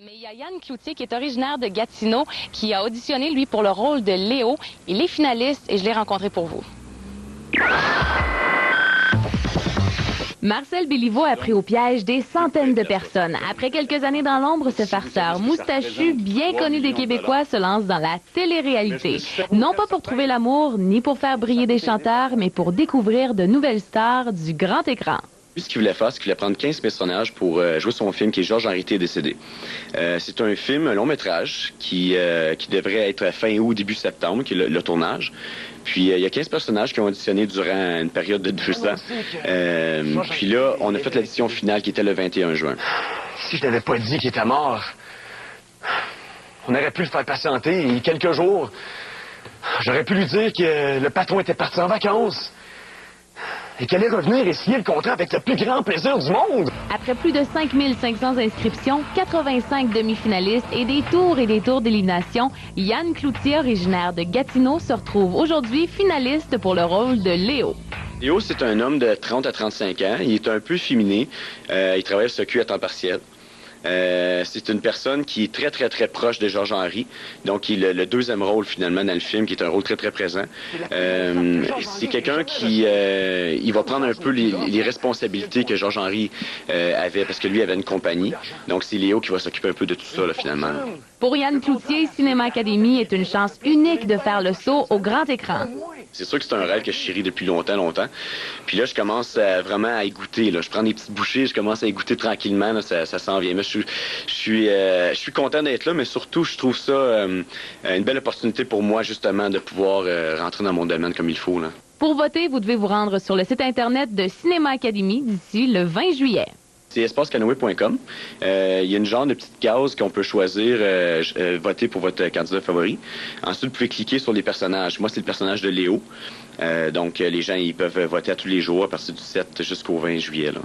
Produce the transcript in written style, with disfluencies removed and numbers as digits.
Mais il y a Yann Cloutier qui est originaire de Gatineau qui a auditionné, lui, pour le rôle de Léo. Il est finaliste et je l'ai rencontré pour vous. Marcel Béliveau a pris au piège des centaines de personnes. Après quelques années dans l'ombre, ce farceur moustachu, bien connu des Québécois, se lance dans la télé-réalité. Non pas pour trouver l'amour, ni pour faire briller des chanteurs, mais pour découvrir de nouvelles stars du grand écran. Lui, ce qu'il voulait faire, c'est qu'il voulait prendre 15 personnages pour jouer son film qui est Georges Henry est décédé. C'est un film, un long métrage qui devrait être fin août, début septembre, qui est le tournage. Puis il y a 15 personnages qui ont auditionné durant une période de 2 ans. Puis là, on a fait l'édition finale qui était le 21 juin. Si je n'avais pas dit qu'il était mort, on aurait pu le faire patienter et quelques jours, j'aurais pu lui dire que le patron était parti en vacances. Et qu'elle allait revenir et signer le contrat avec le plus grand plaisir du monde. Après plus de 5500 inscriptions, 85 demi-finalistes et des tours d'élimination, Yann Cloutier, originaire de Gatineau, se retrouve aujourd'hui finaliste pour le rôle de Léo. Léo, c'est un homme de 30 à 35 ans. Il est un peu féminé. Il travaille sur ce cul à temps partiel. C'est une personne qui est très, très, très proche de Georges Henry. Donc, il a le deuxième rôle, finalement, dans le film, qui est un rôle très, très présent. C'est quelqu'un qui il va prendre un peu les responsabilités que Georges Henry avait, parce que lui avait une compagnie. Donc, c'est Léo qui va s'occuper un peu de tout ça, là, finalement. Pour Yann Cloutier, Cinéma Academy est une chance unique de faire le saut au grand écran. C'est sûr que c'est un rêve que je chéris depuis longtemps. Puis là, je commence vraiment à y goûter. Là. Je prends des petites bouchées, je commence à y goûter tranquillement. Là, ça s'en vient. Mais je suis content d'être là, mais surtout, je trouve ça une belle opportunité pour moi, justement, de pouvoir rentrer dans mon domaine comme il faut. Là. Pour voter, vous devez vous rendre sur le site Internet de Cinéma Academy d'ici le 20 juillet. C'est espacecanoë.com. Il y a une genre de petite case qu'on peut choisir, voter pour votre candidat favori. Ensuite, vous pouvez cliquer sur les personnages. Moi, c'est le personnage de Léo. Donc, les gens ils peuvent voter à tous les jours à partir du 7 jusqu'au 20 juillet. Là.